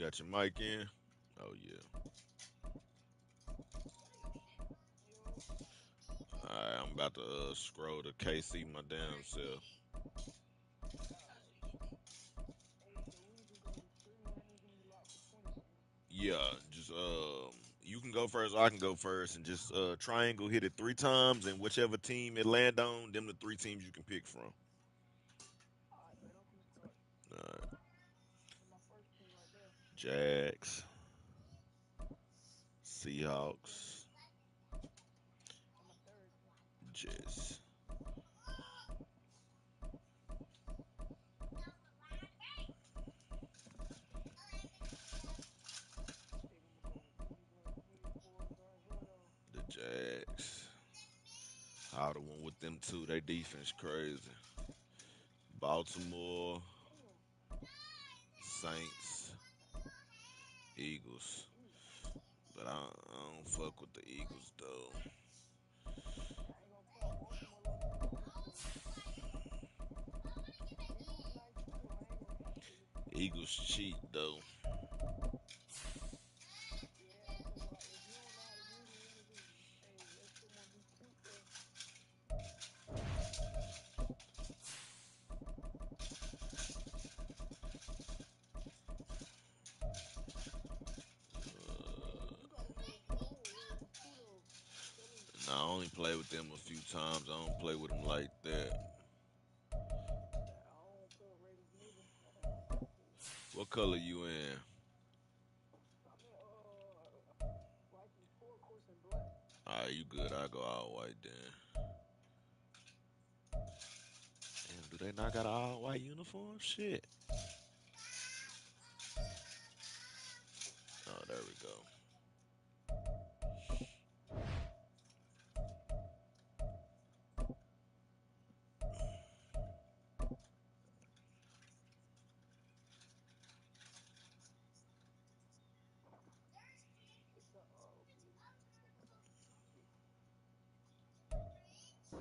got your mic in? Oh yeah. Alright, I'm about to scroll to KC my damn self. Yeah, just you can go first, or I can go first, and just triangle hit it 3 times, and whichever team it land on, them the 3 teams you can pick from. Alright, Jags, Seahawks, Jets. The Jags. I would have went with them too. They defense crazy. Baltimore, Saints, Eagles. But I don't fuck with the Eagles though. Eagles cheat though. Nah, I only play with them a few times. I don't play with them like that. What color you in? Alright, you good. I go all white then. Damn, do they not got an all white uniform? Shit. Oh, there we go.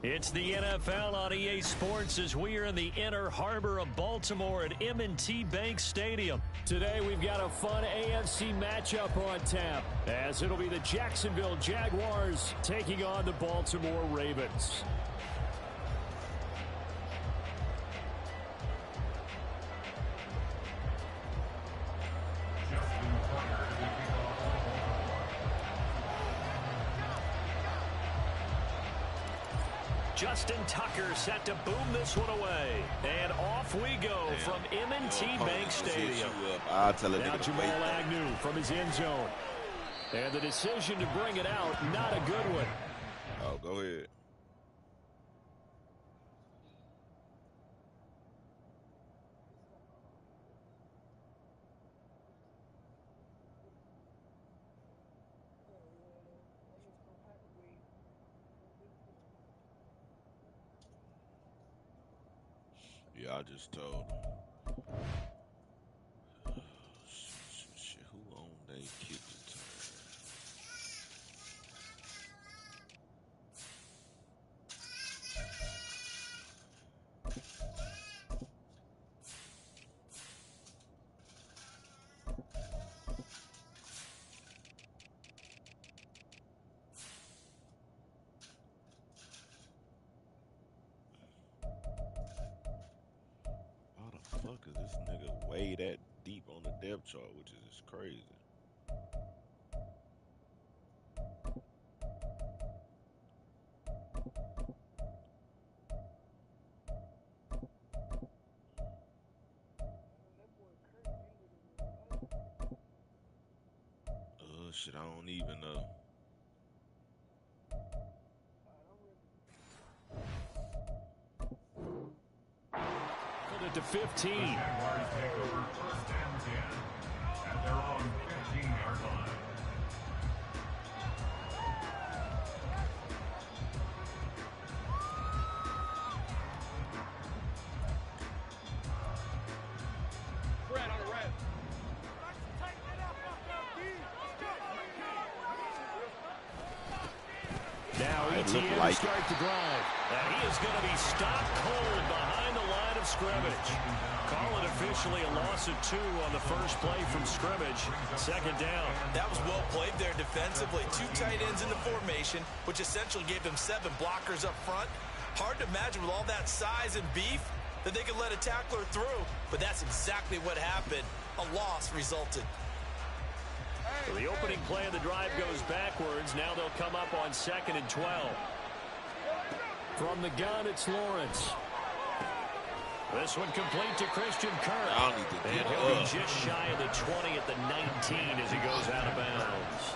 It's the NFL on EA Sports as we are in the inner harbor of Baltimore at M&T Bank Stadium. Today we've got a fun AFC matchup on tap as it'll be the Jacksonville Jaguars taking on the Baltimore Ravens. Justin Tucker set to boom this one away. And off we go from M&T Bank Stadium. I'll tell now Jamal Agnew from his end zone. And the decision to bring it out, not a good one. Oh, go ahead. Yeah, I just told him. Shit, who owned they kick return? How the fuck is this nigga way that deep on the depth chart, which is just crazy? Shit, I don't even know. It to 15. Jaguars take over 1st and 10 at their own 15-yard line. Now ETN start the drive. And he is going to be stopped cold behind the line of of scrimmage. Call it officially a loss of 2 on the first play from scrimmage. Second down. That was well played there defensively. 2 tight ends in the formation, which essentially gave them 7 blockers up front. Hard to imagine with all that size and beef that they could let a tackler through, but that's exactly what happened. A loss resulted. So the opening play of the drive goes backwards. Now they'll come up on 2nd and 12. From the gun, it's Lawrence. This one complete to Christian Kirk. And he'll be just shy of the 20 at the 19 as he goes out of bounds.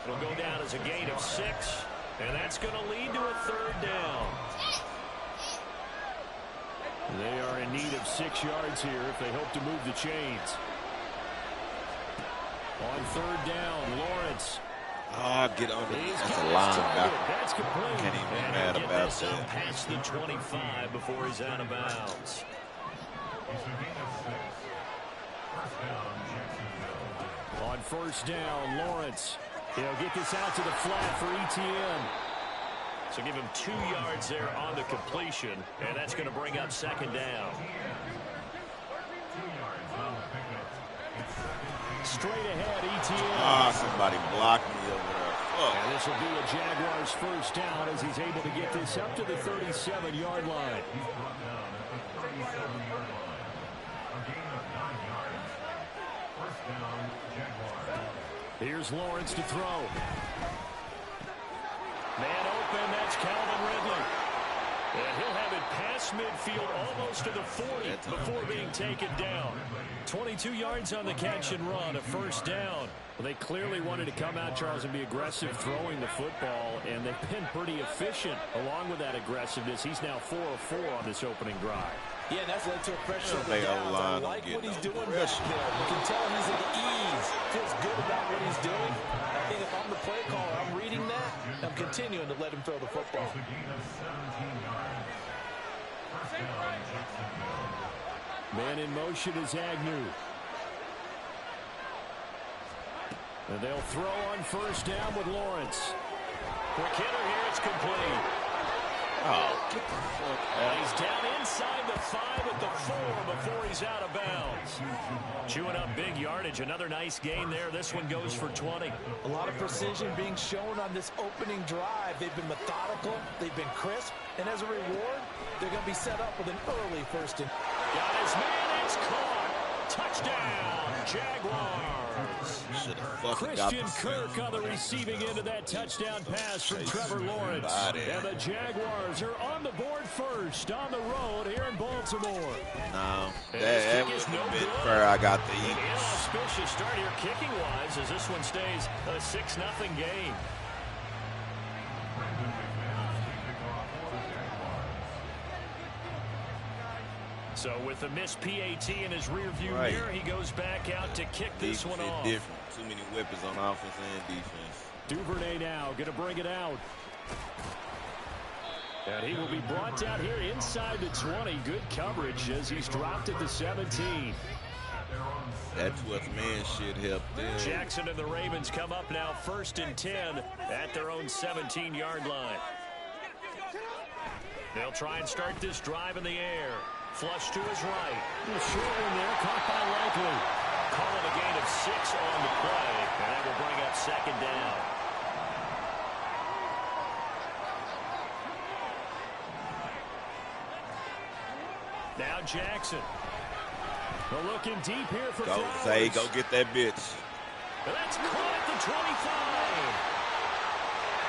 It'll go down as a gain of 6, and that's going to lead to a 3rd down. They are in need of 6 yards here if they hope to move the chains. On 3rd down, Lawrence. Get on the That's a linebacker. That's complete. Can't even be mad about that. Past the 25 before he's out of bounds. On 1st down, Lawrence. He'll get this out to the flat for ETN. So give him 2 yards there on the completion, and that's going to bring up 2nd down. Straight ahead, ETN. Somebody blocked me over there. Fuck. And this will be a Jaguars 1st down as he's able to get this up to the 37-yard line. Here's Lawrence to throw. Man open, that's Calvin Ridley. And he'll have it past midfield almost to the 40 before being taken down. 22 yards on the catch and run, a 1st down. Well, they clearly wanted to come out, Charles, and be aggressive throwing the football, and they've been pretty efficient along with that aggressiveness. He's now 4 of 4 on this opening drive. Yeah, and that's led to a pressure on the downs. I like what he's doing back there. You can tell he's at ease. Feels good about what he's doing. I think if I'm the play caller, I'm reading that. I'm continuing to let him throw the football. Man in motion is Agnew. And they'll throw on 1st down with Lawrence. For Kidder here, it's complete. Get the fuck out. He's down inside the 5 at the 4 before he's out of bounds. Chewing up big yardage. Another nice gain there. This one goes for 20. A lot of precision being shown on this opening drive. They've been methodical. They've been crisp. And as a reward, they're going to be set up with an early 1st and... Got his man. It's caught. Touchdown, Jaguars. Christian Kirk on the receiving end of that touchdown pass from Trevor Lawrence. And the Jaguars are on the board first on the road here in Baltimore. No, that was a bit fair. I got the Eagles. Inauspicious start here kicking-wise as this one stays a 6-0 game. So with the missed PAT in his rearview mirror, he goes back out to kick this one off. Different. Too many weapons on offense and defense. Duvernay now going to bring it out. And he will be brought down here inside the 20. Good coverage as he's dropped at the 17. That 12th man should help them. Jackson and the Ravens come up now 1st and 10 at their own 17-yard line. They'll try and start this drive in the air. Flush to his right. Short one there, caught by Likely. Call it a gain of 6 on the play, and that will bring up 2nd down. Now Jackson. They're looking deep here for Go, Flowers. Zay, go get that bitch. And that's caught at the 25.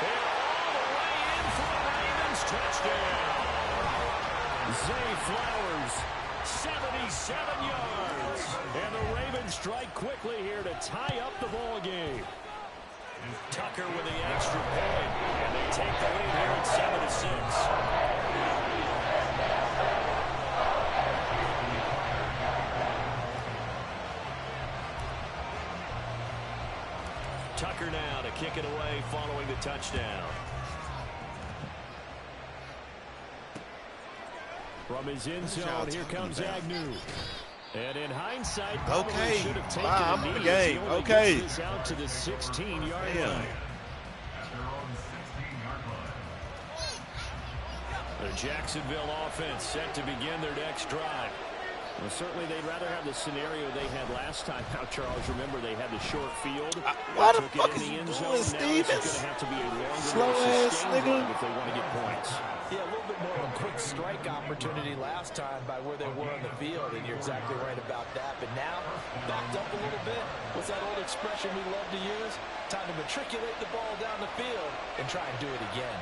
They're all the way in for the Ravens touchdown. Zay Flowers, 77 yards. And the Ravens strike quickly here to tie up the ball game. Tucker with the extra point. And they take the lead here at 7-6. Tucker now to kick it away following the touchdown. From his end zone, here comes Agnew. And in hindsight, probably should have taken I'm in the game. He only Okay. gets this out to the 16-yard line. The Jacksonville offense set to begin their next drive. Well, certainly they'd rather have the scenario they had last time out, Charles. Remember, they had the short field. Why the took fuck it in is the you end doing, zone. Now Stevens? it's going to have to be a longer, Slow more ass sustained nigga. drive if they want to get points. Yeah, a little bit more of a quick strike opportunity last time by where they were on the field, and you're exactly right about that. But now, backed up a little bit. What's that old expression we love to use? Time to matriculate the ball down the field and try and do it again.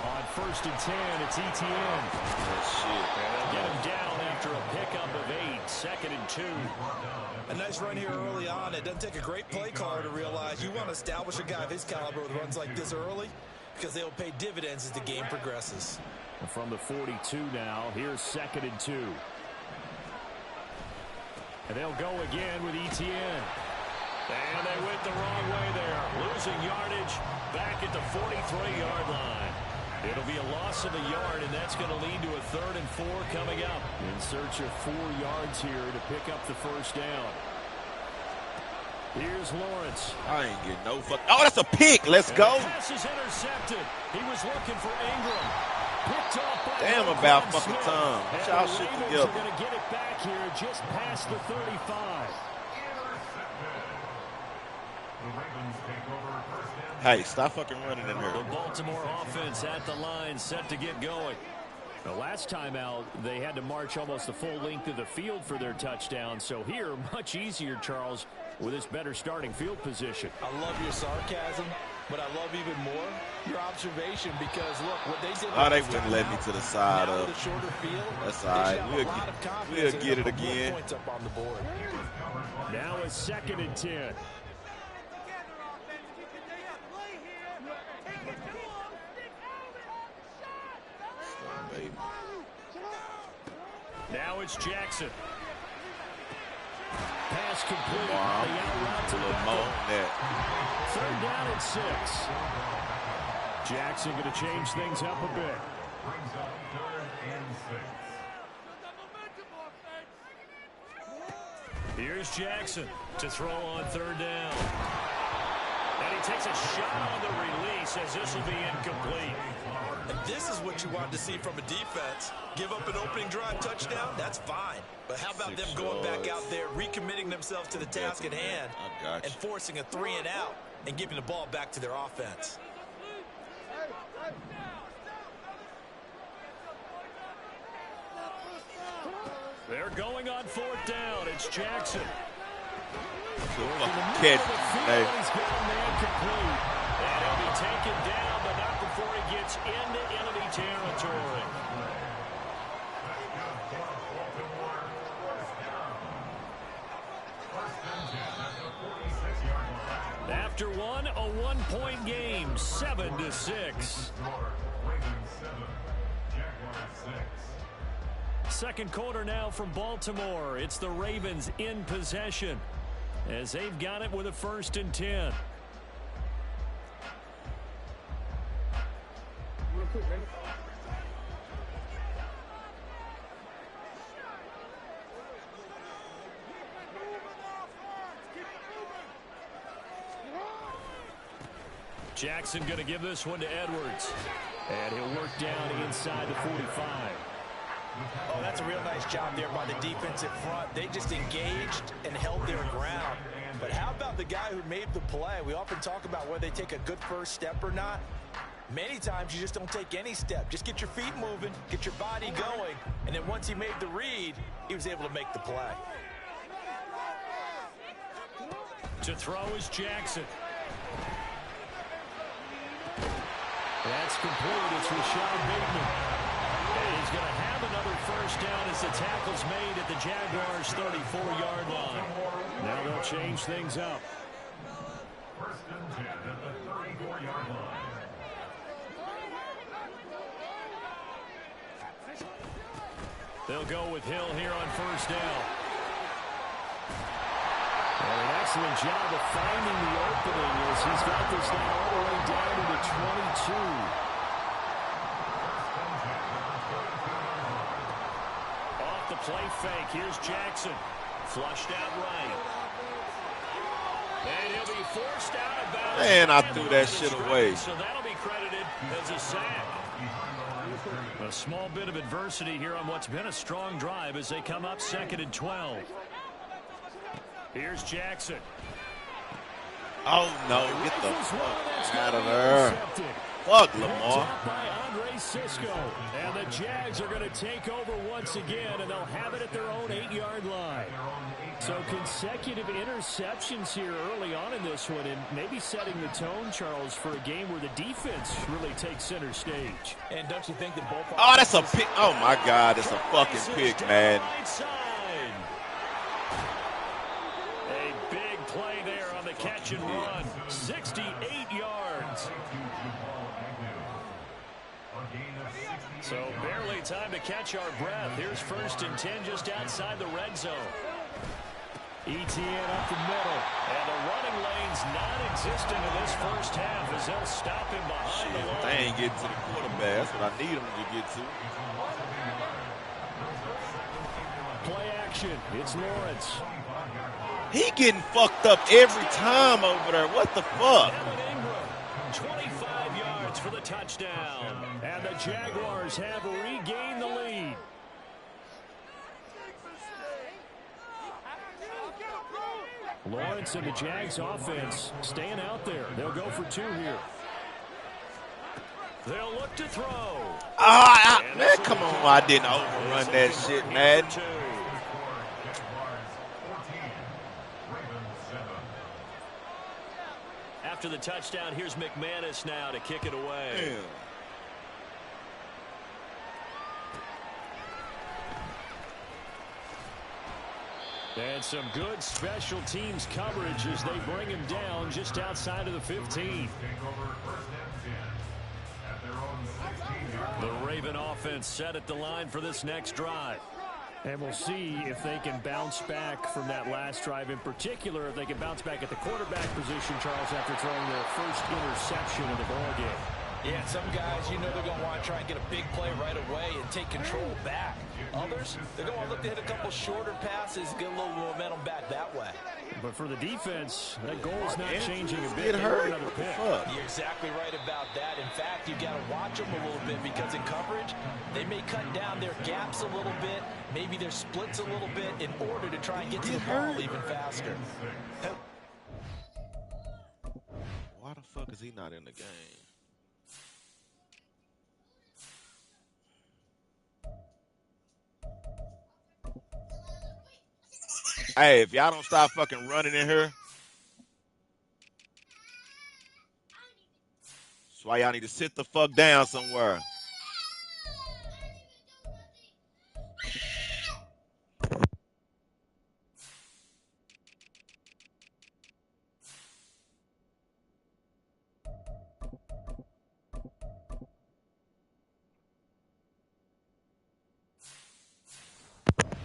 On 1st and 10, it's ETN. Shit. Get him down after a pickup of 8. 2nd and 2. A nice run here early on. It doesn't take a great play caller to realize you want to establish a guy of his caliber with runs like this early because they'll pay dividends as the game progresses. From the 42 now, here's 2nd and 2. And they'll go again with ETN. And they went the wrong way there. Losing yardage back at the 43-yard line. It'll be a loss of a yard, and that's going to lead to a 3rd and 4 coming up. In search of 4 yards here to pick up the first down. Here's Lawrence. I ain't getting no fuck. Oh, that's a pick. Let's go. The pass is intercepted. He was looking for Ingram. Picked off by Damn Roquan about fucking Smith. time. And Get y'all the shit Ravens together. are going to get it back here just past the 35. The Ravens take over first down. Hey, stop fucking running in The here. Baltimore offense at the line, set to get going. The last time out, they had to march almost the full length of the field for their touchdown. So here, much easier, Charles, with this better starting field position. I love your sarcasm, but I love even more your observation because, look, what they did Oh, they last wouldn't time let me out, to the side now of. with a shorter field, That's they all right. should have a lot of confidence We'll in get it put more again. points up on the board. Now it's 2nd and 10. Baby. Now it's Jackson. Pass complete. Wow. The out route to Little more Beckham. on that. 3rd down and 6. Jackson going to change things up a bit. Brings up 3rd and 6. Here's Jackson to throw on 3rd down. And he takes a shot on the release as this will be incomplete. And this is what you want to see from a defense. Give up an opening drive touchdown, that's fine. But how about them 6 going back yards. out there, recommitting themselves to the task at hand, I got you. and forcing a 3 and out and giving the ball back to their offense. They're going on 4th down. It's Jackson. Fucking catch. Hey. He's got a man complete. And he'll be taken down, but not before he gets into enemy territory. After one, a 1-point game, 7-6. Ravens 7, Jaguars 6. Second quarter now from Baltimore. It's the Ravens in possession as they've got it with a 1st and 10. Jackson going to give this one to Edwards. And he'll work down inside the 45. Oh, that's a real nice job there by the defensive front. They just engaged and held their ground. But how about the guy who made the play? We often talk about whether they take a good first step or not. Many times you just don't take any step. Just get your feet moving, get your body going, and then once he made the read, he was able to make the play. To throw is Jackson. That's complete. It's Rashad Bateman. And he's going to have another first down as the tackle's made at the Jaguars' 34-yard line. Now they'll change things up. 1st and 10 at the 34-yard line. They'll go with Hill here on 1st down. And an excellent job of finding the opening as he's got this now all the way down to the 22. Off the play fake, here's Jackson. Flushed out right. And he'll be forced out of bounds. Man, I threw that shit away. So that'll be credited as a sack. A small bit of adversity here on what's been a strong drive as they come up 2nd and 12. Here's Jackson. Oh, no. Get the fuck out of there. Fuck Lamar. By Andre Cisco. And the Jags are going to take over once again, and they'll have it at their own 8-yard line. So consecutive interceptions here early on in this one, and maybe setting the tone, Charles, for a game where the defense really takes center stage. And don't you think that both... Oh, that's a pick. Oh, my God. It's a fucking pick, man. A big play there on the catch and run. 68 yards. So barely time to catch our breath. Here's 1st and 10 just outside the red zone. ETN up the middle. And the running lane's non-existent in this first half as they'll stop him behind the line. They ain't getting to the quarterback. That's what I need them to get to. Play action. It's Lawrence. He getting fucked up every time over there. What the fuck? 25 yards for the touchdown. And the Jaguars have regained the lead. Lawrence and the Jags offense staying out there. They'll go for 2 here. They'll look to throw. Man, come on. I didn't overrun that shit, man. After the touchdown, here's McManus now to kick it away. Damn. And some good special teams coverage as they bring him down just outside of the 15. The Raven offense set at the line for this next drive. And we'll see if they can bounce back from that last drive. In particular, if they can bounce back at the quarterback position, Charles, after throwing their first interception of the ballgame. Yeah, some guys, you know they're going to want to try and get a big play right away and take control back. Others, they're going to look to hit a couple shorter passes, get a little momentum back that way. But for the defense, that goal is not changing a bit. Get hurt. Another pick. You're exactly right about that. In fact, you got to watch them a little bit because in coverage, they may cut down their gaps a little bit, maybe their splits a little bit in order to try and get to the ball even faster. Why the fuck is he not in the game? Hey, if y'all don't stop fucking running in here, that's why y'all need to sit the fuck down somewhere.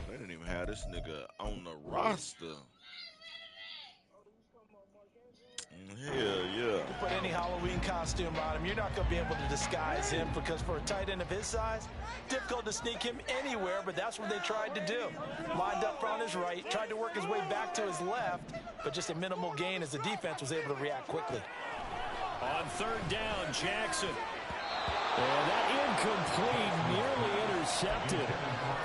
They didn't even have this nigga on the roster. Hell yeah. You put any Halloween costume on him, you're not going to be able to disguise him because for a tight end of his size, difficult to sneak him anywhere, but that's what they tried to do. Lined up on his right, tried to work his way back to his left, but just a minimal gain as the defense was able to react quickly. On 3rd down, Jackson. And that incomplete, nearly intercepted.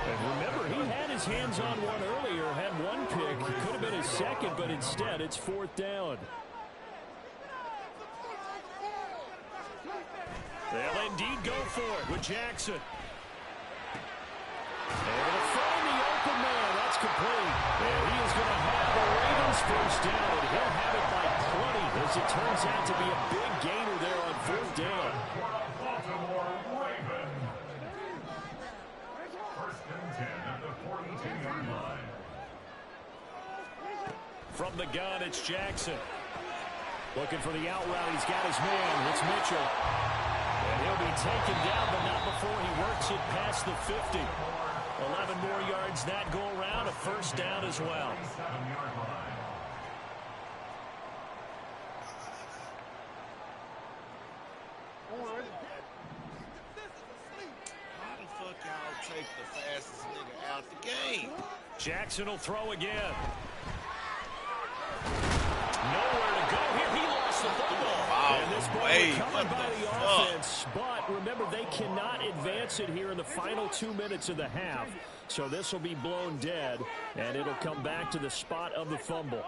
And remember, he had his hands on one earlier, had one pick. Could have been his second, but instead it's 4th down. They'll indeed go for it with Jackson. Able to find the open man. That's complete. And he is going to have the Ravens first down, and he'll have it by 20 as it turns out to be a big gainer there on 4th down. Baltimore Raven. 1st and 10 at the 42-yard line. From the gun, it's Jackson. Looking for the out route. He's got his man. It's Mitchell. And he'll be taken down, but not before he works it past the 50. 11 more yards that go around. A first down as well. How the fuck y'all take the fastest nigga out the game? Jackson will throw again. Nowhere to go here. He lost the football. And this way. Recovered What by the the fuck? offense, but remember, they cannot advance it here in the final 2 minutes of the half. So this will be blown dead, and it'll come back to the spot of the fumble.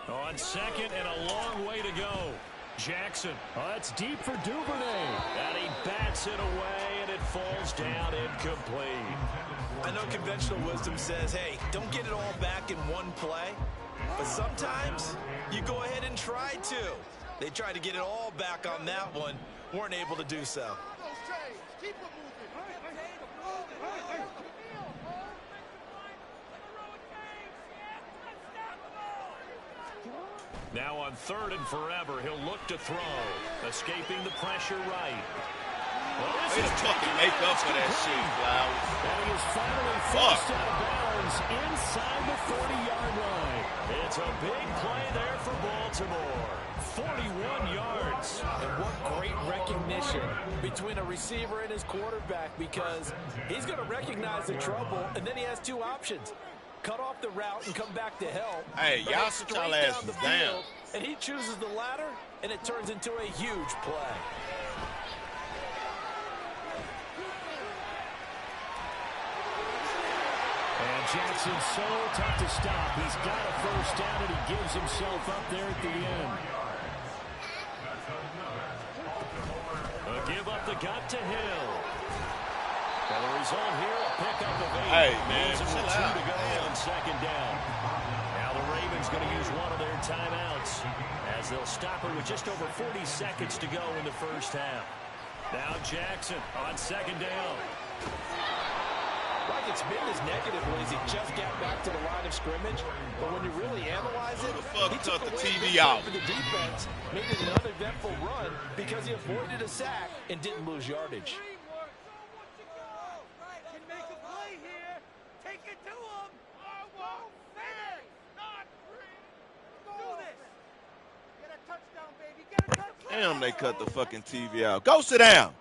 On second and a long way to go. Jackson. It's deep for Duvernay. And he bats it away, and it falls down incomplete. I know conventional wisdom says, hey, don't get it all back in one play. But sometimes you go ahead and try to. They tried to get it all back on that one. Weren't able to do so. Now on third and forever, he'll look to throw. Escaping the pressure right. Well, Way to fucking make up for that shit, Flowers. And he is finally forced out of bounds inside the 40-yard line. It's a big play there for Baltimore. 41 yards. And what great recognition between a receiver and his quarterback, because he's going to recognize the trouble, and then he has two options. Cut off the route and come back to help. Hey, y'all sit y'all asses down. And he chooses the latter, and it turns into a huge play. And Jackson's so tough to stop. He's got a first down, and he gives himself up there at the end. A give up the gut to Hill. And the result here, a pickup of 8. Hey, man, Leaves him with 2 chill out. to go on second down. Now the Ravens going to use one of their timeouts as they'll stop it with just over 40 seconds to go in the first half. Now Jackson on second down. Like it's been as negatively as he just got back to the line of scrimmage, but when you really analyze it, Who the fuck he cut took the away TV a big out? for the defense, made it an uneventful run because he avoided a sack and didn't lose yardage. Damn, they cut the fucking TV out. Go sit down.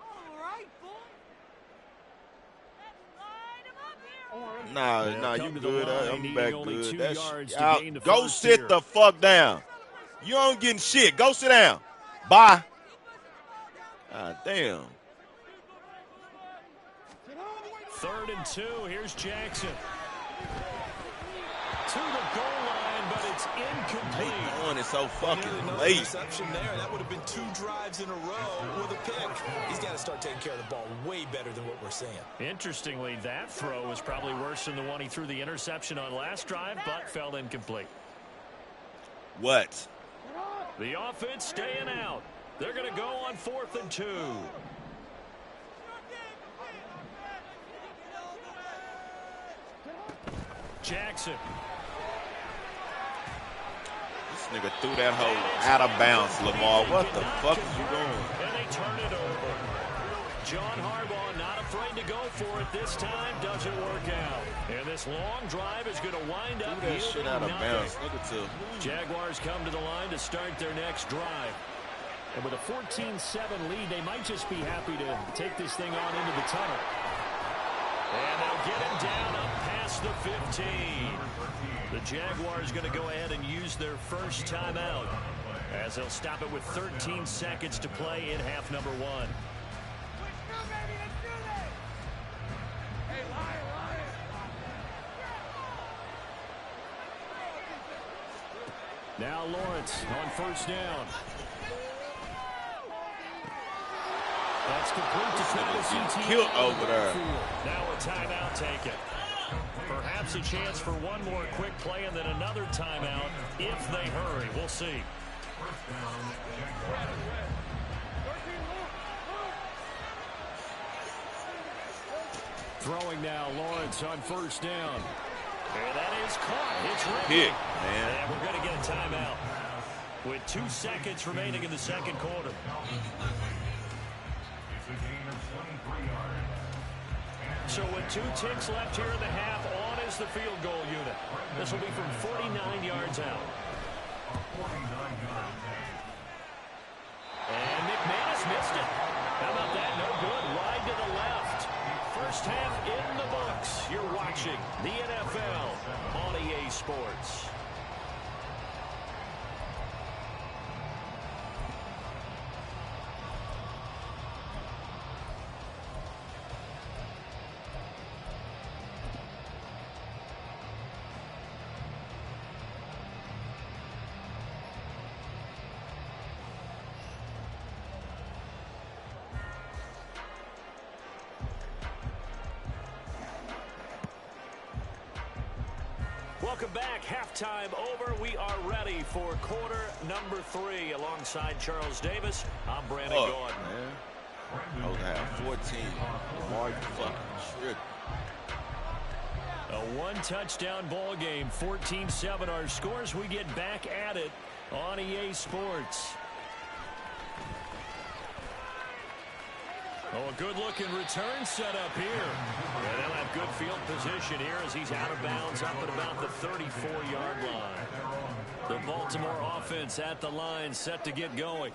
Nah, you good. I'm back good. Go sit the fuck down. You ain't getting shit. Go sit down. Bye. God damn. 3rd and 2. Here's Jackson. To the goal line, but it's incomplete. They throwing it so fucking Another late. reception there. That would have been 2 drives in a row with a pick. He's got to start taking care of the ball way better than what we're seeing. Interestingly, that throw was probably worse than the one he threw the interception on last drive, but fell incomplete. What? The offense staying out. They're going to go on 4th and 2. Jackson. This nigga threw that hole out of bounds, Lamar. What the fuck is you doing? And they turn it over. John Harbaugh not afraid to go for it this time. Doesn't work out. And this long drive is going to wind up Threw that shit out of bounds. Look at you. Jaguars come to the line to start their next drive. And with a 14-7 lead, they might just be happy to take this thing on into the tunnel. And they'll get him down up past the 15. The Jaguars going to go ahead and use their first timeout as they'll stop it with 13 seconds to play in half number 1. Now Lawrence on first down. That's complete to Travis Etienne. Killed over there. Now a timeout taken. Perhaps a chance for one more quick play and then another timeout if they hurry. We'll see. Throwing now, Lawrence on first down. And that is caught. It's Hit, Ridley. man. And we're going to get a timeout with 2 seconds remaining in the second quarter. So with 2 ticks left here in the half, on is the field goal unit. This will be from 49 yards out. And McManus missed it. How about that? No good. Wide to the left. First half in the books. You're watching the NFL on EA Sports. Welcome back. Halftime over. We are ready for quarter number 3. Alongside Charles Davis, I'm Brandon Gordon. Man. I was at 14. Lamar, you fucking tripping. A one-touchdown ball game. 14-7 our scores. We get back at it on EA Sports. Oh, a good-looking return set up here. And they'll have good field position here as he's out of bounds up at about the 34-yard line. The Baltimore offense at the line, set to get going.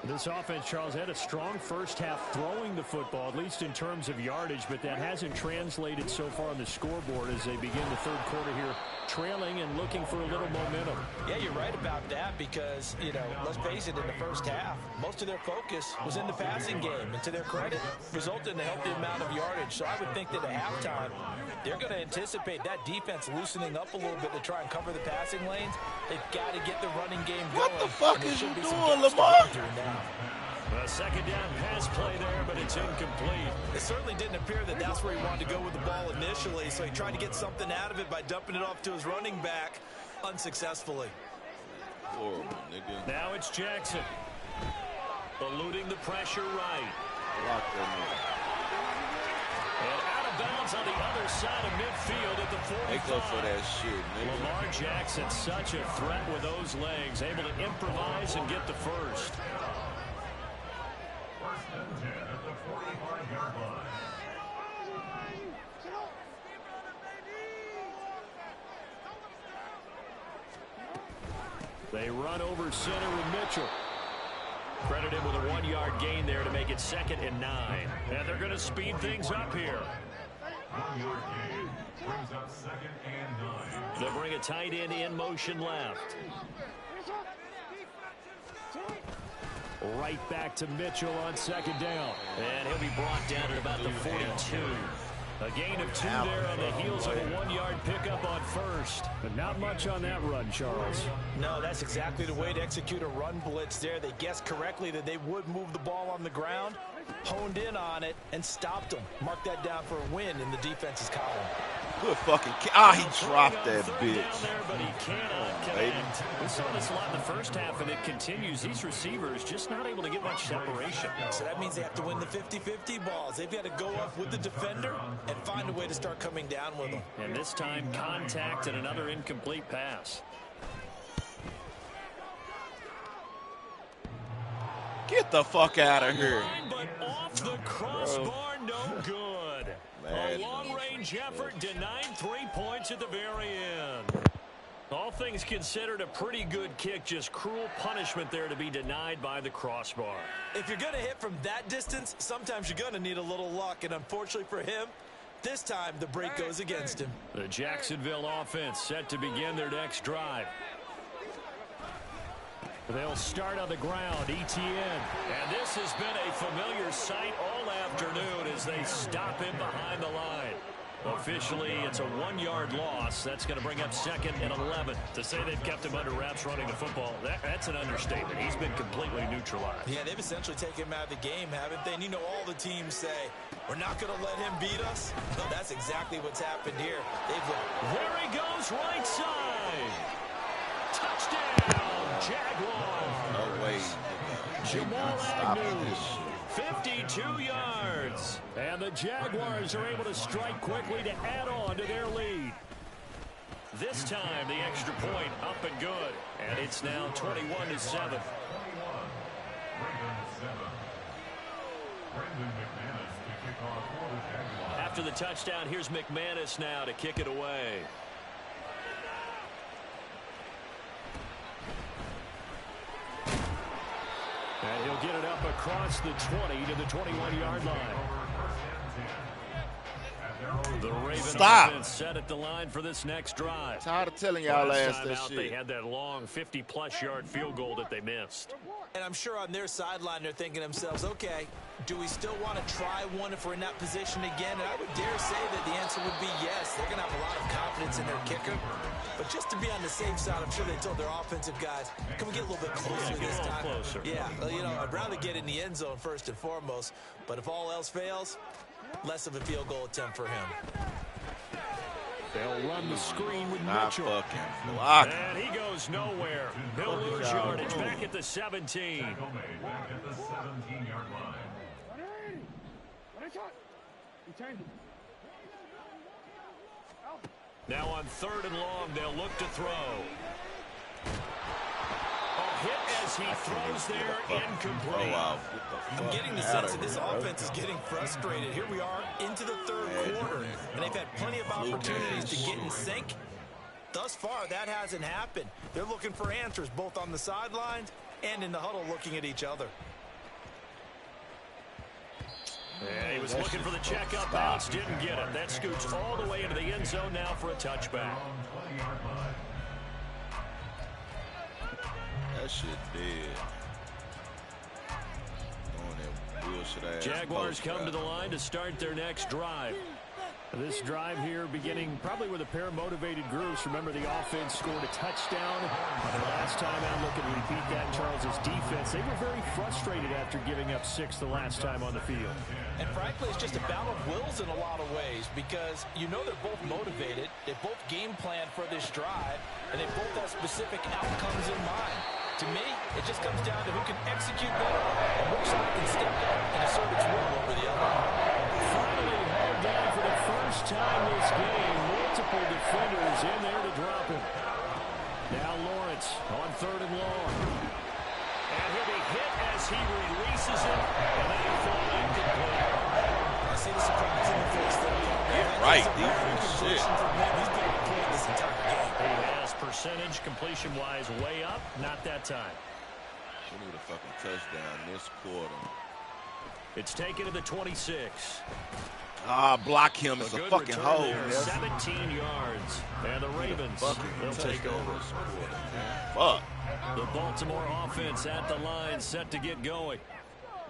This offense, Charles, had a strong first half throwing the football, at least in terms of yardage, but that hasn't translated so far on the scoreboard as they begin the third quarter here, trailing and looking for a little momentum. Yeah, you're right about that because, you know, let's face it, in the first half, most of their focus was in the passing game. And to their credit, resulted in a healthy amount of yardage. So I would think that at halftime, they're going to anticipate that defense loosening up a little bit to try and cover the passing lanes. They've got to get the running game going. What the fuck is you doing, Lamar? A second down pass play there, but it's incomplete. It certainly didn't appear that that's where he wanted to go with the ball initially, so he tried to get something out of it by dumping it off to his running back unsuccessfully. Horrible, nigga. Now it's Jackson. Eluding the pressure right. Lock that nigga. And out of bounds on the other side of midfield at the 45. Make up for that shit, nigga. Lamar Jackson, such a threat with those legs, able to improvise and get the first. First and 10 at the 45-yard line. They run over center with Mitchell. Credited with a 1-yard gain there to make it 2nd and 9. And they're going to speed things up here. 1-yard gain brings up 2nd and 9. They'll bring a tight end in motion left. Right back to Mitchell on 2nd down. And he'll be brought down at about the 42. A gain of 2 there on the heels of a 1-yard pickup on first. But not much on that run, Charles. No, that's exactly the way to execute a run blitz there. They guessed correctly that they would move the ball on the ground, honed in on it, and stopped them. Mark that down for a win in the defense's column. Good fucking he dropped that bitch. There, but he cannot connect. We saw this a lot in the first half, and it continues. These receivers just not able to get much separation. So that means they have to win the 50-50 balls. They've got to go up with the defender and find a way to start coming down with them. And this time, contact and another incomplete pass. Get the fuck out of here. But off the crossbar, no good. A long-range effort denied 3 points at the very end. All things considered, a pretty good kick, just cruel punishment there to be denied by the crossbar. If you're going to hit from that distance, sometimes you're going to need a little luck, and unfortunately for him, this time the break goes against him. The Jacksonville offense set to begin their next drive. They'll start on the ground, Etienne. And this has been a familiar sight all afternoon as they stop him behind the line. Officially, it's a 1-yard loss. That's going to bring up 2nd and 11. To say they've kept him under wraps running the football, that's an understatement. He's been completely neutralized. Yeah, they've essentially taken him out of the game, haven't they? And you know all the teams say, we're not going to let him beat us. No, that's exactly what's happened here. There he goes, right side. Touchdown, Jaguars. No way. Jamal Agnew, 52 yards. And the Jaguars are able to strike quickly to add on to their lead. This time, the extra point up and good. And it's now 21-7. After the touchdown, here's McManus now to kick it away. And he'll get it up across the 20 to the 21-yard line. The Raven offense set at the line for this next drive. Tired of telling y'all last that shit. They had that long 50-plus yard field goal that they missed. And I'm sure on their sideline they're thinking to themselves, okay, do we still want to try one if we're in that position again? And I would dare say that the answer would be yes. They're going to have a lot of confidence in their kicker. But just to be on the safe side, I'm sure they told their offensive guys, can we get a little bit closer this time? Closer. Yeah, well, you know, I'd rather get in the end zone first and foremost. But if all else fails, less of a field goal attempt for him. They'll run the screen with Not Mitchell. fucking block. And he goes nowhere. He'll lose yardage back at the 17. Tackle made back at the 17-yard line. Now on 3rd and long, they'll look to throw. A hit as he throws there, incomplete. I'm getting the sense that this offense is getting frustrated. Here we are into the 3rd quarter, and they've had plenty of opportunities to get in sync. Thus far, that hasn't happened. They're looking for answers both on the sidelines and in the huddle looking at each other. Yeah, he was looking for the check-up bounce, didn't get it. That scoots all the way into the end zone now for a touchback. That shit dead. Jaguars come to the line to start their next drive. This drive here beginning probably with a pair of motivated groups. Remember, the offense scored a touchdown. And last time out, looking to repeat that, Charles's defense, they were very frustrated after giving up 6 the last time on the field. And frankly, it's just a battle of wills in a lot of ways because you know they're both motivated. They both game plan for this drive, and they both have specific outcomes in mind. To me, it just comes down to who can execute better and which side can step up and assert its will over the other. Finally hauled down for the first time this game. Multiple defenders in there to drop him. Now Lawrence on 3rd and long. And he'll be hit as he releases it. And that'll fall incomplete. I see the surprise in the face there. Right, defense, shit. He's been playing this entire game. He has percentage completion-wise way up. Not that time. She need a fucking touchdown this quarter. It's taken to the 26. Block him. It's a fucking hole. There, 17 yards. And the Ravens, they'll take over. Fuck. The Baltimore offense at the line, set to get going.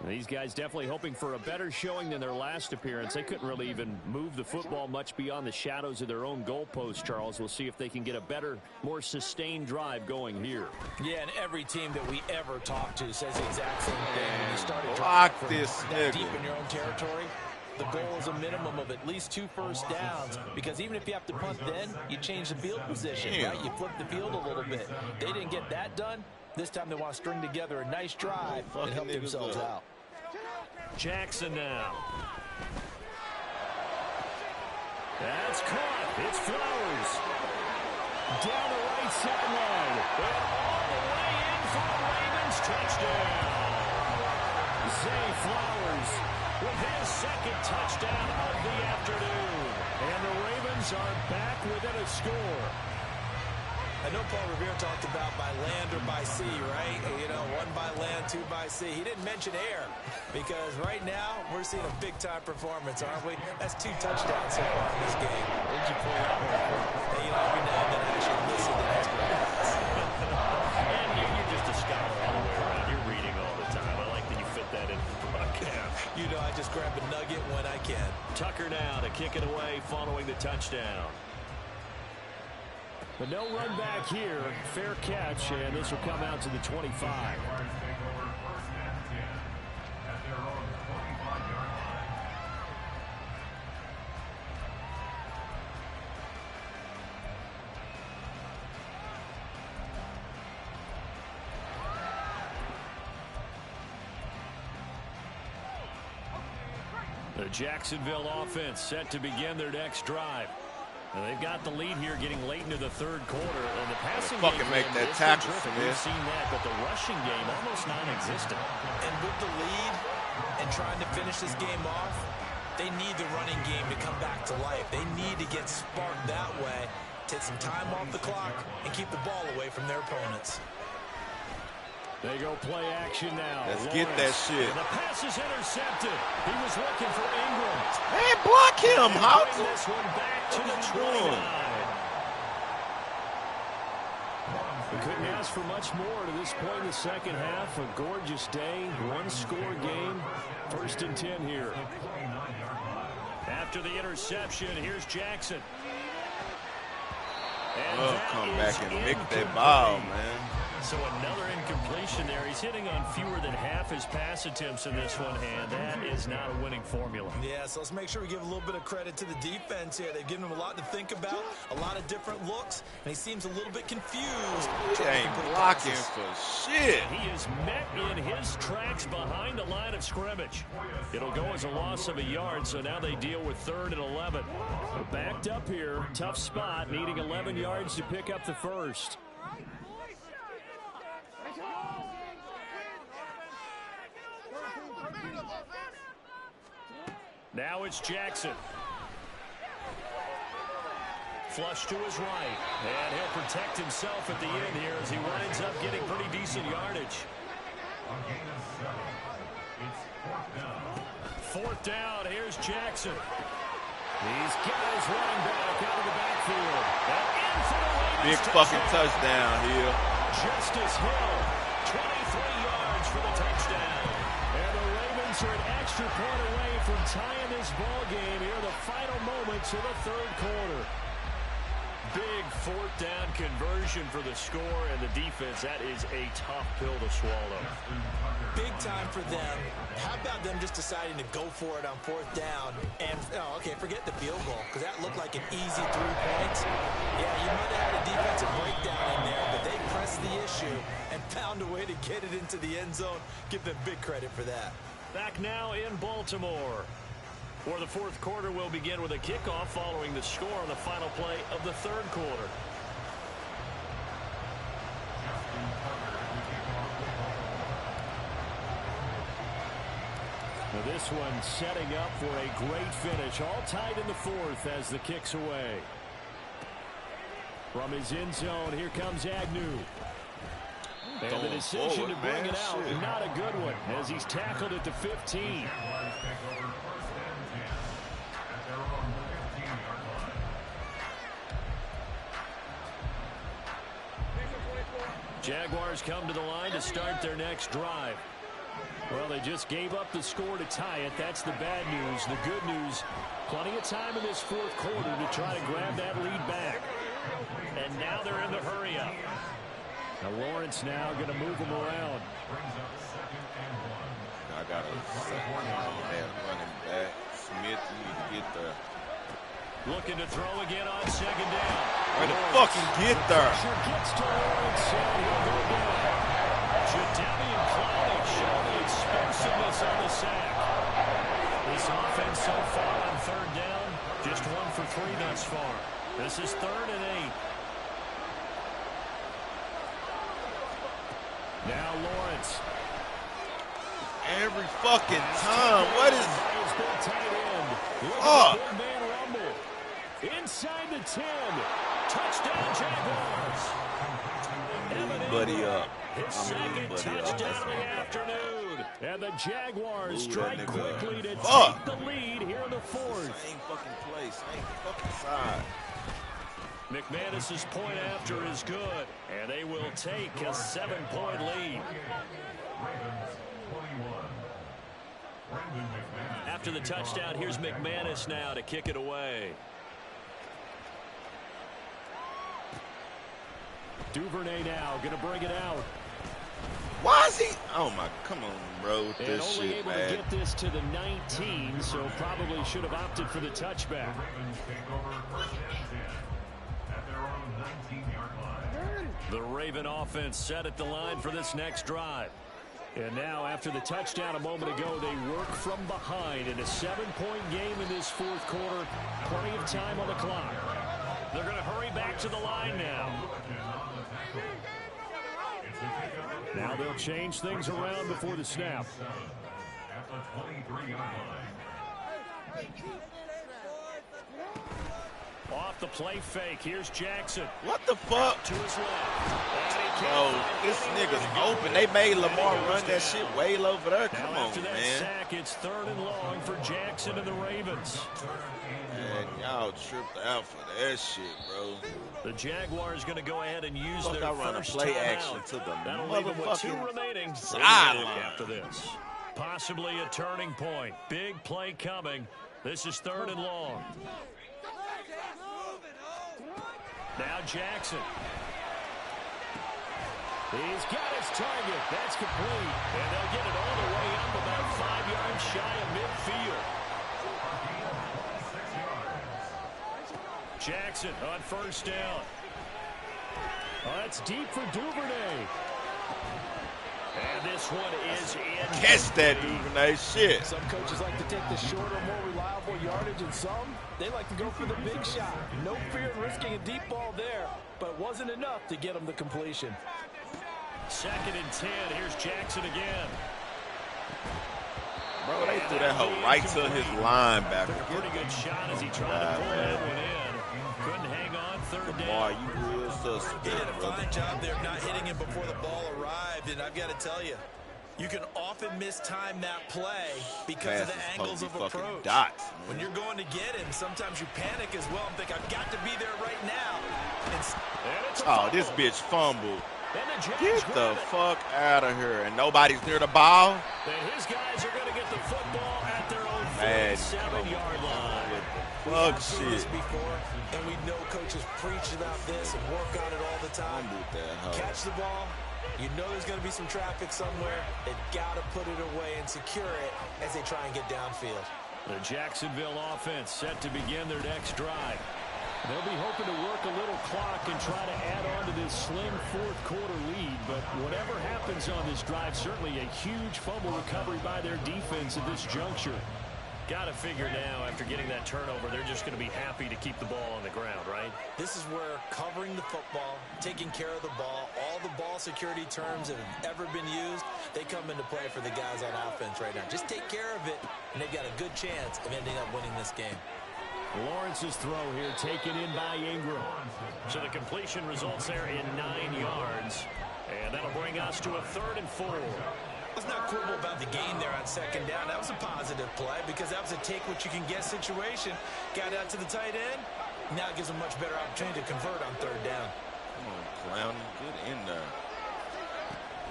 These guys definitely hoping for a better showing than their last appearance. They couldn't really even move the football much beyond the shadows of their own goalpost, Charles. We'll see if they can get a better, more sustained drive going here. Yeah, and every team that we ever talk to says the exact same thing. When you started Block driving this that nigga. deep in your own territory, the goal is a minimum of at least 2 first downs, because even if you have to punt then, you change the field position, right? You flip the field a little bit. They didn't get that done. This time they want to string together a nice drive and help themselves out. Jackson now. That's caught. It's Flowers. Down the right sideline. And all the way in for the Ravens touchdown. Zay Flowers with his 2nd touchdown of the afternoon. And the Ravens are back within a score. I know Paul Revere talked about by land or by sea, right? You know, 1 by land, 2 by sea. He didn't mention air because right now we're seeing a big-time performance, aren't we? That's 2 touchdowns so far in this game. Where'd you pull that one from? And, you know, every now and then I actually listen to that. And you're just a scholar all the way around. You're reading all the time. I like that you fit that in the broadcast. You know, I just grab a nugget when I can. Tucker now to kick it away following the touchdown. But no run back here. Fair catch, and this will come out to the 25. The Jacksonville offense set to begin their next drive. And they've got the lead here getting late into the 3rd quarter. And the passing game make that tackle for We've this. seen that, but the rushing game almost non-existent. And with the lead and trying to finish this game off, they need the running game to come back to life. They need to get sparked that way, take some time off the clock, and keep the ball away from their opponents. They go play action now. Let's Lawrence. get that shit. And the pass is intercepted. He was looking for Ingram. Man, block him. How? Bring this one back to the 29. We couldn't ask for much more to this point in the second half. A gorgeous day, 1-score game. 1st and 10 here. After the interception, here's Jackson. And Come back and make that ball, man. So another incompletion there. He's hitting on fewer than half his pass attempts in this one, and that is not a winning formula. Yeah, so let's make sure we give a little bit of credit to the defense here. They've given him a lot to think about, a lot of different looks, and he seems a little bit confused. He ain't blocking for shit. He is met in his tracks behind the line of scrimmage. It'll go as a loss of a yard, so now they deal with 3rd and 11. Backed up here, tough spot, needing 11 yards to pick up the first. Now it's Jackson. Flush to his right. And he'll protect himself at the end here as he winds up getting pretty decent yardage. Fourth down. Here's Jackson. These guys running back out of the backfield. And in for the Ravens. Big fucking touchdown here. Justice Hill, 23 yards for the touchdown. And the Ravens are an extra point away from tying this ball game here in the final moments of the 3rd quarter. Big 4th down conversion for the score, and the defense, that is a tough pill to swallow. Big time for them. How about them just deciding to go for it on 4th down? And, okay, forget the field goal, because that looked like an easy 3 points. Yeah, you might have had a defensive breakdown in there, but they pressed the issue and found a way to get it into the end zone. Give them big credit for that. Back now in Baltimore, where the 4th quarter will begin with a kickoff following the score on the final play of the 3rd quarter. Now this one setting up for a great finish, all tied in the 4th as the kick's away. From his end zone, here comes Agnew. And the decision to bring it out, not a good one, as he's tackled at the 15. Jaguars come to the line to start their next drive. Well, they just gave up the score to tie it. That's the bad news. The good news, plenty of time in this 4th quarter to try to grab that lead back. And now they're in the hurry-up. Now Lawrence now going to move them around. I got a running back. Smith, you need to get there. Looking to throw again on 2nd down. Where the fucking get there? Pressure gets to Lawrence, and he'll go down. Jadeveon Clowney showing the explosiveness on the sack. This offense so far on 3rd down, just 1 for 3 thus far. This is 3rd and 8. Now Lawrence. Every fucking time. What is... Big man rumble. Inside the 10. Touchdown Jaguars. Buddy up. His 2nd touchdown of the afternoon. And the Jaguars strike quickly to take the lead here in the 4th. Same fucking place. Same fucking side. McManus's point after is good, and they will take a 7-point lead. After the touchdown, here's McManus now to kick it away. Duvernay now going to bring it out. Why is he? Oh my, come on, bro, with this only shit, able man. to get this to the 19, so probably should have opted for the touchback. The Raven offense set at the line for this next drive. And now, after the touchdown a moment ago, they work from behind in a 7-point game in this 4th quarter. Plenty of time on the clock. They're going to hurry back to the line now. Now they'll change things around before the snap. Off the play fake. Here's Jackson. What the fuck? To his left. Bro, this nigga's open. They made Lamar run that shit way over there. Come on, after that man. sack, it's 3rd and long for Jackson and the Ravens. Man, y'all tripped out for that shit, bro. The Jaguars going to go ahead and use Fuck, their I run a first play timeout. action to the That'll leave them with 2 motherfucking remaining. sideline. After this, possibly a turning point. Big play coming. This is 3rd and long. Now Jackson. He's got his target. That's complete. And they'll get it all the way up about 5 yards shy of midfield. Jackson on first down. That's deep for Duvernay. And this one is in. Catch that, Duvernay. Shit. Some coaches like to take the shorter, more reliable yardage, and some, they like to go for the big shot. No fear in risking a deep ball there, but it wasn't enough to get them the completion. 2nd and 10. Here's Jackson again. Bro, they threw that hoe right to his linebacker. Pretty good shot as he tried to pull that one in. Couldn't hang on. 3rd down. You real suspect, They did a brother. fine job there of not hitting him before the ball arrived, and I've got to tell you, you can often mistime that play because of the angles of approach. Dots, when you're going to get him, sometimes you panic as well and think, I've got to be there right now. Oh, this bitch fumbled. Get the fuck out of here. And nobody's near the ball. And his guys are going to get the football at their own 7-yard line. Fuck shit. Before, and we know coaches preach about this and work on it all the time. Catch the ball. You know there's going to be some traffic somewhere. They've got to put it away and secure it as they try and get downfield. The Jacksonville offense set to begin their next drive. They'll be hoping to work a little clock and try to add on to this slim 4th quarter lead. But whatever happens on this drive, certainly a huge fumble recovery by their defense at this juncture. Got to figure now, after getting that turnover, they're just going to be happy to keep the ball on the ground, right? This is where covering the football, taking care of the ball, all the ball security terms that have ever been used, they come into play for the guys on offense right now. Just take care of it, and they've got a good chance of ending up winning this game. Lawrence's throw here taken in by Ingram. So the completion results there in 9 yards. And that'll bring us to a 3rd and 4. Let's not quibble about the gain there on 2nd down. That was a positive play because that was a take-what-you-can-get situation. Got out to the tight end. Now it gives them much better opportunity to convert on 3rd down. Come on, Clown. Get in there.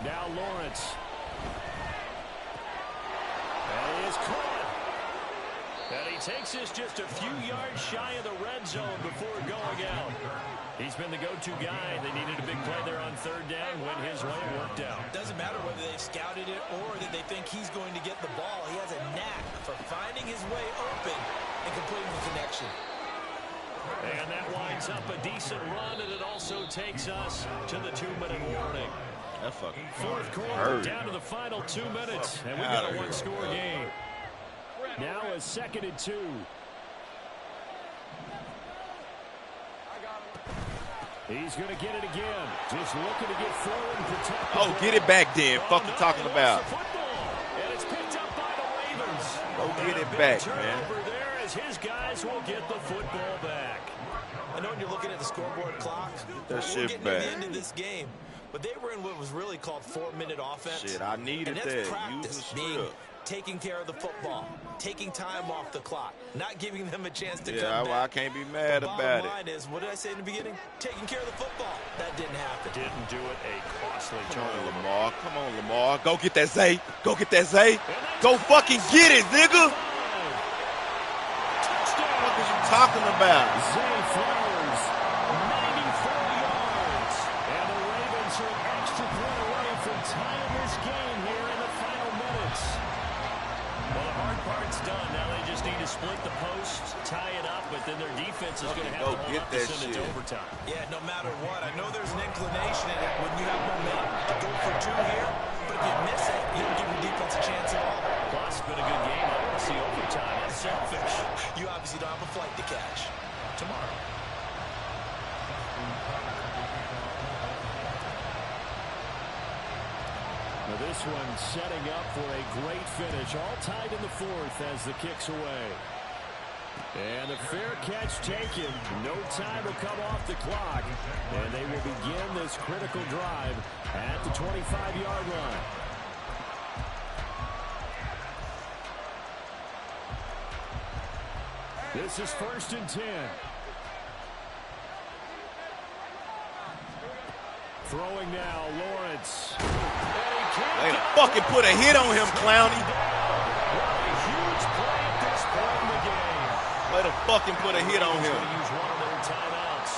Now Lawrence. That is caught. And he takes this just a few yards shy of the red zone before going out. He's been the go-to guy. They needed a big play there on 3rd down. Went his way, worked out. Doesn't matter whether they've scouted it or that they think he's going to get the ball. He has a knack for finding his way open and completing the connection. And that winds up a decent run, and it also takes us to the 2-minute warning. That fucking 4th quarter, down to the final 2 minutes, and we've got a 1-score game. Now a 2nd and 2. He's going to get it again. Just looking to get forward and protect. Oh, get it back then. Fuck you talking about. And it's picked up by the Ravens. Go get it back, man. Over there as his guys will get the football back. I know when you're looking at the scoreboard clock, that shit we're getting back. to the end of this game, but they were in what was really called 4-minute offense. Shit, I needed and that's that. practice, Use the being script. taking care of the football, taking time off the clock, not giving them a chance to come Yeah, back. I can't be mad about Bottom it. line is, what did I say in the beginning? Taking care of the football. That didn't happen. Didn't do it. A costly Come on, turnover. Lamar. Come on, Lamar. Go get that Zay. Go get that Zay. Go fucking get it, nigga. What is you talking about? Zay Flowers, 94 yards. And the Ravens are an extra point away from tying this game here in the final minutes. Well, the hard part's done. Now they just need to split the post, tie it up, but then their defense is going to have to hold up to send it to overtime. Yeah, no matter what. I know there's an inclination in it when you have momentum to go for 2 here, but if you miss it, you don't give your defense a chance at all. Plus, it's been a good game. I want to see overtime. That's selfish. You obviously don't have a flight to catch. Tomorrow. Now this one setting up for a great finish. All tied in the 4th as the kick's away. And a fair catch taken. No time will come off the clock. And they will begin this critical drive at the 25-yard line. This is 1st and 10. Throwing now, Lawrence. They done fucking put a hit on him, Clowney. A huge play at this point in the game. Let him fucking put a hit on him. Use one of their timeouts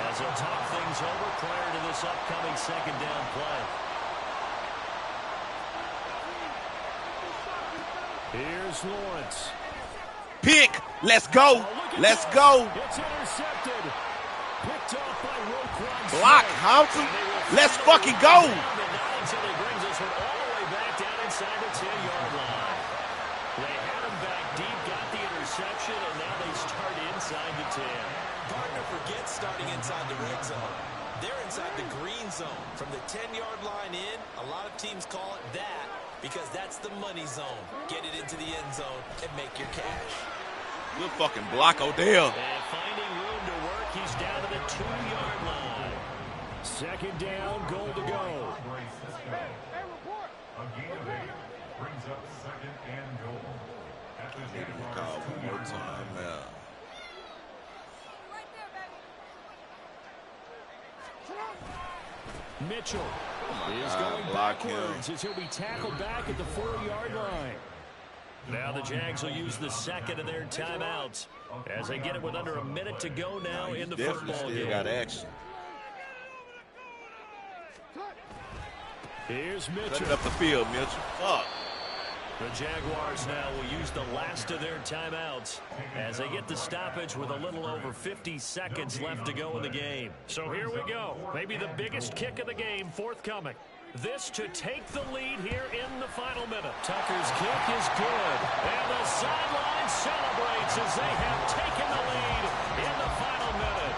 as they'll talk things things over prior to this upcoming second down play. Here's Lawrence. Pick. Let's go. Let's go. It's intercepted. Picked off by Roquan. Block, Hampton. Let's fucking go. Not until he brings this one all the way back down inside the 10-yard line. They had him back deep, got the interception, and now they start inside the 10. Partner forgets starting inside the red zone. They're inside the green zone. From the 10-yard line in, a lot of teams call it that because that's the money zone. Get it into the end zone and make your cash. Good fucking block, Odell. And finding room to work, he's down to the 2-yard line. Second down, goal to go. A gain of 8 brings up second and goal. At the Jaguars' Call one more time now. Mitchell is God, going block backwards as he'll be tackled back at the 4-yard line. Now the Jags will use the second of their timeouts as they get it with under a minute to go now in the Definitely football still game. got action. Here's Cut Mitchell. it up the field, Mitchell. Fuck. The Jaguars now will use the last of their timeouts as they get the stoppage with a little over 50 seconds left to go in the game. So here we go. Maybe the biggest kick of the game forthcoming. This to take the lead here in the final minute. Tucker's kick is good. And the sideline celebrates as they have taken the lead in the final minute.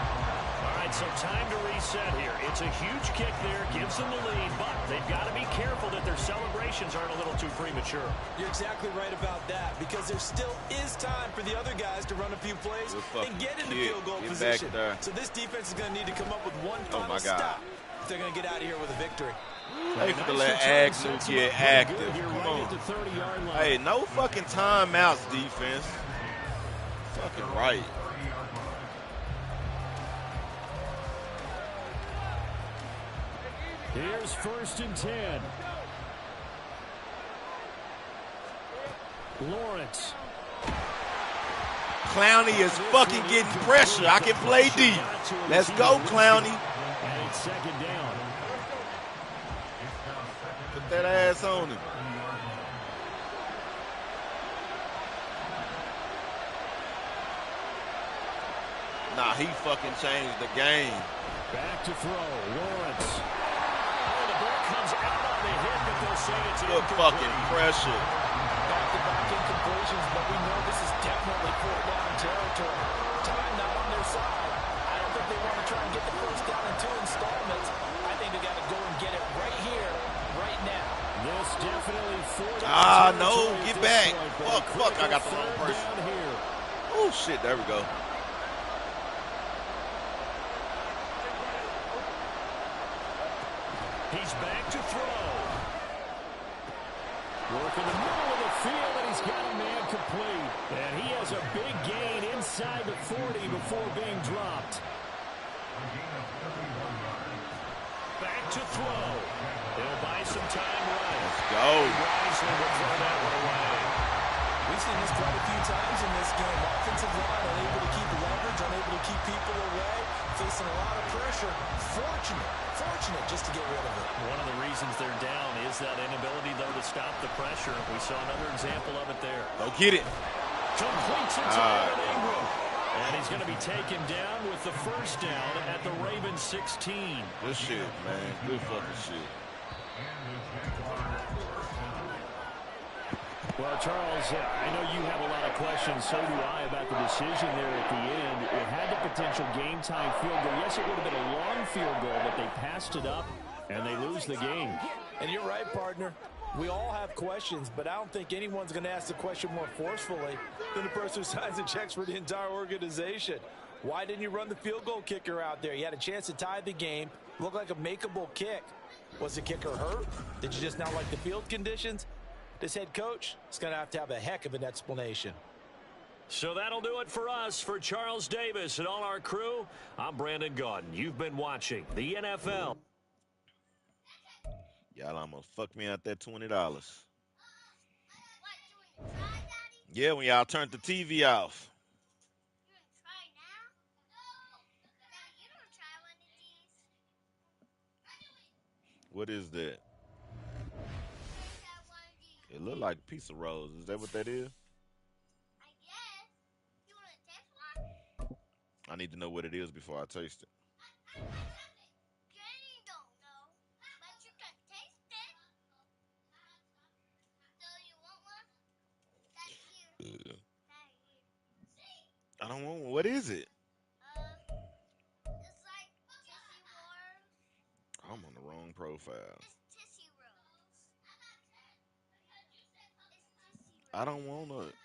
All right, so time to reset here. It's a huge kick there, gives them the lead, but they've got to be careful that their celebrations aren't a little too premature. You're exactly right about that because there still is time for the other guys to run a few plays and get into field goal position. So this defense is going to need to come up with one final stop if they're going to get out of here with a victory. Hey, for the let Agnew get active. Come on. Hey, no fucking timeouts, defense. Fucking right. Here's 1st and 10. Lawrence. Clowney is fucking getting pressure. I can play D. Let's go, Clowney. And it's second down. Put that ass on him. Nah, he fucking changed the game. Back to throw. Lawrence. Oh, the ball comes out on the hit, but they'll say it's Good fucking pressure. Back-to-back incompletions, but we know this is definitely 4th-down territory. Time not on their side. I don't think they want to try and get the first down in 2 installments. I think they got to go and get it right here, right now. This definitely 4th down. No, get back. Fuck, I got the wrong person. Oh, shit, there we go. He's back to throw. Work in the middle of the field, and he's got a man complete. And he has a big gain inside the 40 before being dropped. Back to throw. He'll buy some time right. Let's go. Wisely will throw that one away. We've seen this quite a few times in this game. Offensive line unable to keep leverage, unable to keep people away, facing a lot of pressure. Fortunate just to get rid of it. One of the reasons they're down is that inability, though, to stop the pressure. We saw another example of it there. Go get it. Completes it to Aaron Ingram. And he's going to be taken down with the first down at the Ravens 16. Good shit, man. Good fucking shit. Well, Charles, I know you have a lot of questions. So do I about the decision there at the end. It had the potential game-time field goal. Yes, it would have been a long field goal, but they passed it up, and they lose the game. And you're right, partner. We all have questions, but I don't think anyone's going to ask the question more forcefully than the person who signs the checks for the entire organization. Why didn't you run the field goal kicker out there? You had a chance to tie the game. Looked like a makeable kick. Was the kicker hurt? Did you just not like the field conditions? This head coach is going to have a heck of an explanation. So that'll do it for us. For Charles Davis and all our crew, I'm Brandon Gaudin. You've been watching the NFL. Y'all almost fucked me out that $20. Yeah, when y'all turned the TV off. What is that? It look like a piece of rose. Is that what that is? I guess. You want to taste one? I need to know what it is before I taste it. Jenny don't know, but you can taste it. So you want one? That's you. I don't want one. What is it? It's like tissy worms. I'm on the wrong profile. It's tissy rolls. It's tissy rolls. I don't want it.